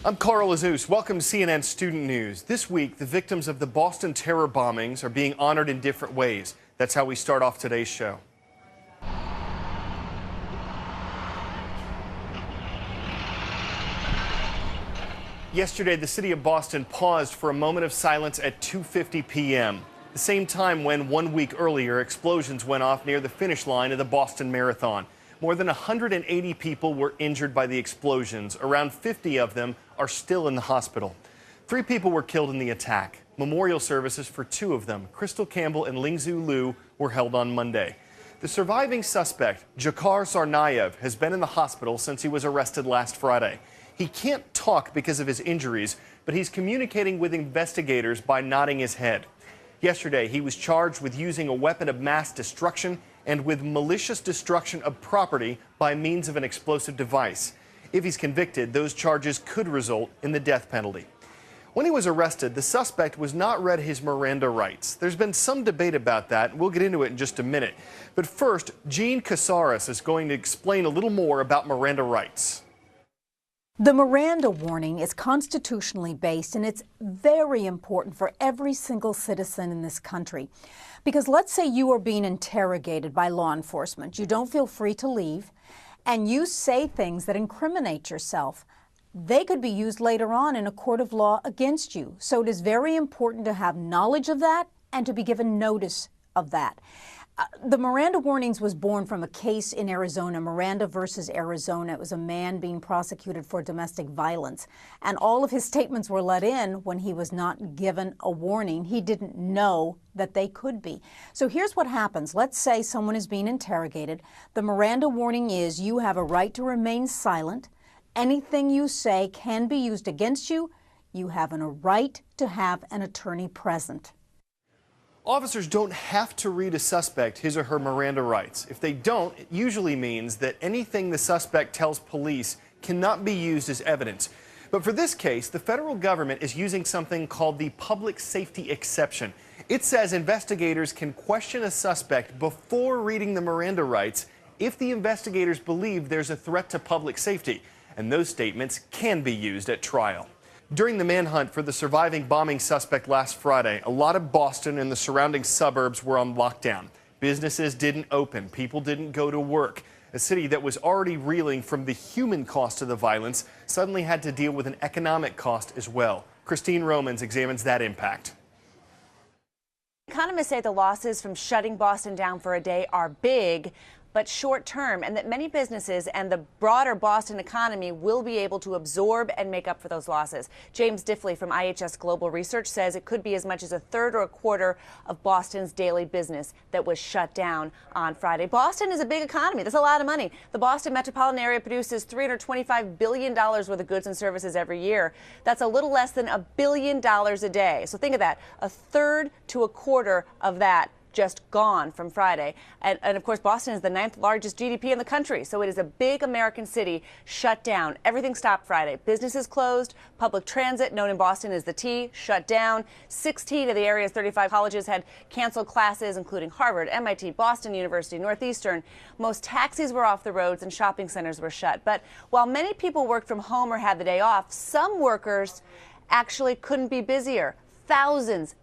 I'm Carl Azus. Welcome to CNN Student News. This week, the victims of the Boston terror bombings are being honored in different ways. That's how we start off today's show. Yesterday, the city of Boston paused for a moment of silence at 2:50 p.m., the same time when 1 week earlier explosions went off near the finish line of the Boston Marathon. More than 180 people were injured by the explosions. Around 50 of them are still in the hospital. 3 people were killed in the attack. Memorial services for 2 of them, Crystal Campbell and Lingzhu Liu, were held on Monday. The surviving suspect, Dzhokhar Tsarnaev, has been in the hospital since he was arrested last Friday. He can't talk because of his injuries, but he's communicating with investigators by nodding his head. Yesterday, he was charged with using a weapon of mass destruction and with malicious destruction of property by means of an explosive device. If he's convicted, those charges could result in the death penalty. When he was arrested, the suspect was not read his Miranda rights. There's been some debate about that, and we'll get into it in just a minute. But first, Jean Casares is going to explain a little more about Miranda rights. The Miranda warning is constitutionally based, and it's very important for every single citizen in this country. Because let's say you are being interrogated by law enforcement. You don't feel free to leave, and you say things that incriminate yourself. They could be used later on in a court of law against you. So it is very important to have knowledge of that and to be given notice of that. The Miranda warnings was born from a case in Arizona, Miranda versus Arizona. It was a man being prosecuted for domestic violence, and all of his statements were let in when he was not given a warning. He didn't know that they could be. So here's what happens. Let's say someone is being interrogated. The Miranda warning is you have a right to remain silent. Anything you say can be used against you. You have a right to have an attorney present. Officers don't have to read a suspect his or her Miranda rights. If they don't, it usually means that anything the suspect tells police cannot be used as evidence. But for this case, the federal government is using something called the public safety exception. It says investigators can question a suspect before reading the Miranda rights if the investigators believe there's a threat to public safety, and those statements can be used at trial. During the manhunt for the surviving bombing suspect last Friday, a lot of Boston and the surrounding suburbs were on lockdown. Businesses didn't open. People didn't go to work. A city that was already reeling from the human cost of the violence suddenly had to deal with an economic cost as well. Christine Romans examines that impact. Economists say the losses from shutting Boston down for a day are big, but short term, and that many businesses and the broader Boston economy will be able to absorb and make up for those losses. James Diffley from IHS Global Research says it could be as much as a third or a quarter of Boston's daily business that was shut down on Friday. Boston is a big economy. That's a lot of money. The Boston metropolitan area produces $325 billion worth of goods and services every year. That's a little less than $1 billion a day. So think of that, a third to a quarter of that just gone from Friday. And of course, Boston is the 9th largest GDP in the country, so it is a big American city shut down. Everything stopped Friday. Businesses closed, public transit, known in Boston as the T, shut down. 16 of the area's 35 colleges had canceled classes, including Harvard, MIT, Boston University, Northeastern. Most taxis were off the roads and shopping centers were shut. But while many people worked from home or had the day off, some workers actually couldn't be busier. Thousands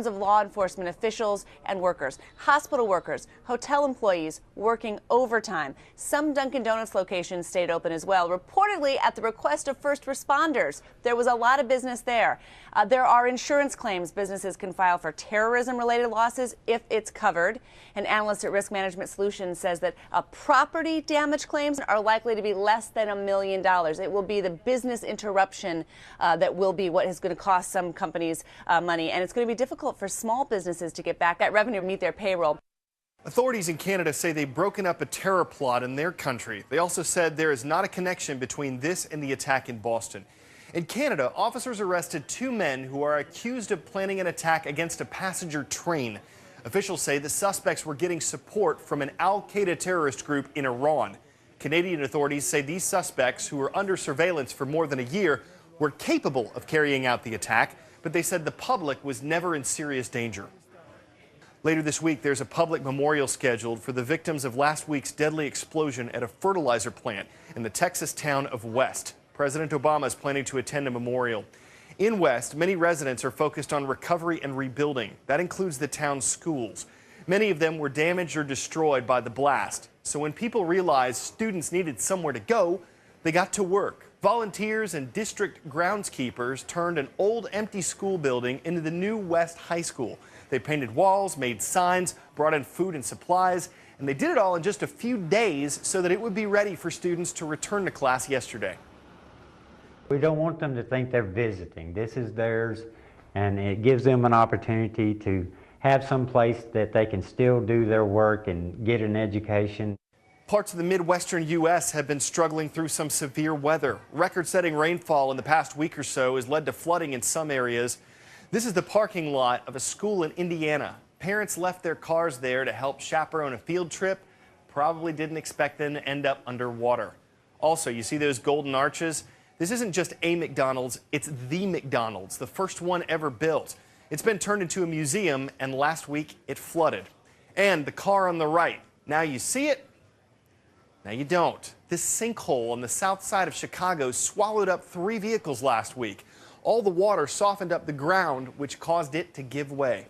of law enforcement officials and workers, hospital workers, hotel employees working overtime. Some Dunkin' Donuts locations stayed open as well, reportedly at the request of first responders. There was a lot of business there. There are insurance claims businesses can file for terrorism-related losses if it's covered. An analyst at Risk Management Solutions says that property damage claims are likely to be less than $1 million. It will be the business interruption that will be what is going to cost some companies money, and it's going to be difficult for small businesses to get back that revenue to meet their payroll. Authorities in Canada say they've broken up a terror plot in their country. They also said there is not a connection between this and the attack in Boston. In Canada, officers arrested 2 men who are accused of planning an attack against a passenger train. Officials say the suspects were getting support from an al-Qaeda terrorist group in Iran. Canadian authorities say these suspects, who were under surveillance for more than a year, were capable of carrying out the attack, but they said the public was never in serious danger. Later this week, there's a public memorial scheduled for the victims of last week's deadly explosion at a fertilizer plant in the Texas town of West. President Obama is planning to attend a memorial. In West, many residents are focused on recovery and rebuilding. That includes the town's schools. Many of them were damaged or destroyed by the blast. So when people realized students needed somewhere to go, they got to work. Volunteers and district groundskeepers turned an old empty school building into the new West High School. They painted walls, made signs, brought in food and supplies, and they did it all in just a few days so that it would be ready for students to return to class yesterday. We don't want them to think they're visiting. This is theirs, and it gives them an opportunity to have some place that they can still do their work and get an education. Parts of the Midwestern U.S. have been struggling through some severe weather. Record-setting rainfall in the past week or so has led to flooding in some areas. This is the parking lot of a school in Indiana. Parents left their cars there to help chaperone a field trip. Probably didn't expect them to end up underwater. Also, you see those golden arches? This isn't just a McDonald's, it's the McDonald's, the first one ever built. It's been turned into a museum, and last week it flooded. And the car on the right, now you see it, now you don't. This sinkhole on the south side of Chicago swallowed up 3 vehicles last week. All the water softened up the ground, which caused it to give way.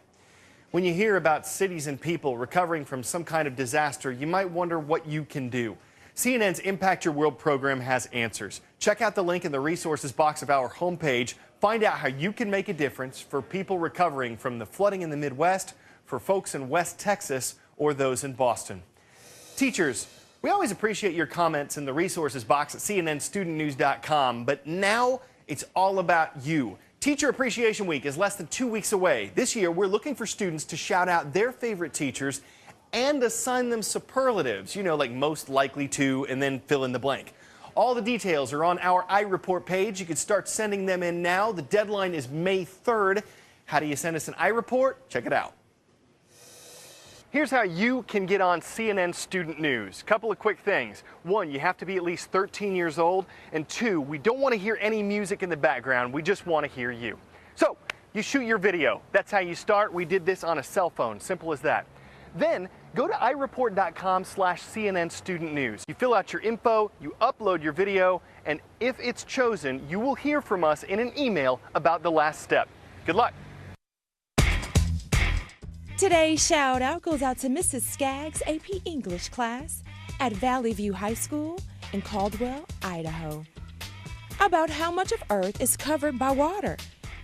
When you hear about cities and people recovering from some kind of disaster, you might wonder what you can do. CNN's Impact Your World program has answers. Check out the link in the resources box of our homepage. Find out how you can make a difference for people recovering from the flooding in the Midwest, for folks in West Texas, or those in Boston. Teachers, we always appreciate your comments in the resources box at cnnstudentnews.com, but now it's all about you. Teacher Appreciation Week is less than 2 weeks away. This year, we're looking for students to shout out their favorite teachers and assign them superlatives, like most likely to, and then fill in the blank. All the details are on our iReport page. You can start sending them in now. The deadline is May 3rd. How do you send us an iReport? Check it out. Here's how you can get on CNN Student News. Couple of quick things. 1, you have to be at least 13 years old. And 2, we don't want to hear any music in the background. We just want to hear you. So you shoot your video. That's how you start. We did this on a cell phone. Simple as that. Then go to ireport.com/CNN Student News. You fill out your info, you upload your video, and if it's chosen, you will hear from us in an email about the last step. Good luck. Today's shout out goes out to Mrs. Skaggs' AP English class at Valley View High School in Caldwell, Idaho. About how much of Earth is covered by water?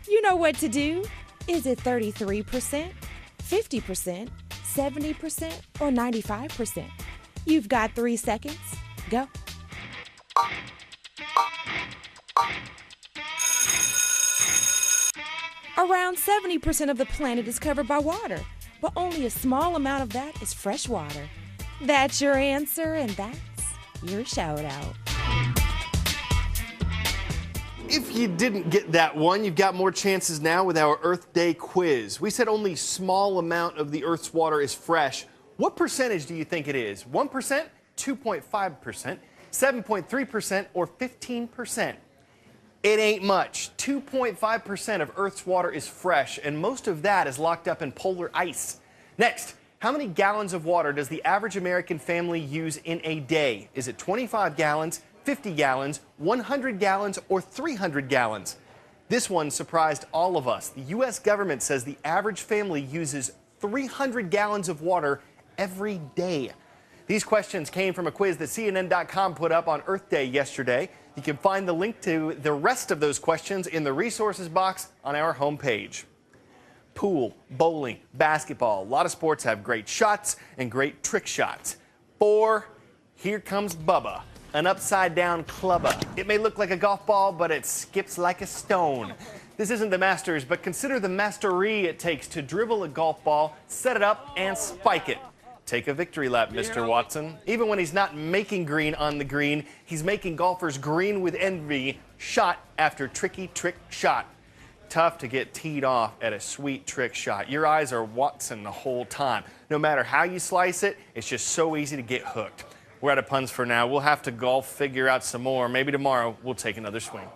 You know what to do. Is it 33%, 50%, 70%, or 95%? You've got 3 seconds. Go. Around 70% of the planet is covered by water, but only a small amount of that is fresh water. That's your answer, and that's your shout out. If you didn't get that one, you've got more chances now with our Earth Day quiz. We said only small amount of the Earth's water is fresh. What percentage do you think it is? 1%, 2.5%, 7.3%, or 15%? It ain't much. 2.5% of Earth's water is fresh, and most of that is locked up in polar ice. Next, how many gallons of water does the average American family use in a day? Is it 25 gallons, 50 gallons, 100 gallons, or 300 gallons? This one surprised all of us. The U.S. government says the average family uses 300 gallons of water every day. These questions came from a quiz that CNN.com put up on Earth Day yesterday. You can find the link to the rest of those questions in the resources box on our homepage. Pool, bowling, basketball, a lot of sports have great shots and great trick shots. 4, here comes Bubba. An upside-down clubber. It may look like a golf ball, but it skips like a stone. This isn't the Masters, but consider the mastery it takes to dribble a golf ball, set it up, and spike it. Take a victory lap, Mr. Watson. Even when he's not making green on the green, he's making golfers green with envy, shot after tricky trick shot. Tough to get teed off at a sweet trick shot. Your eyes are Watson the whole time. No matter how you slice it, it's just so easy to get hooked. We're out of puns for now. We'll have to golf, figure out some more. Maybe tomorrow we'll take another swing.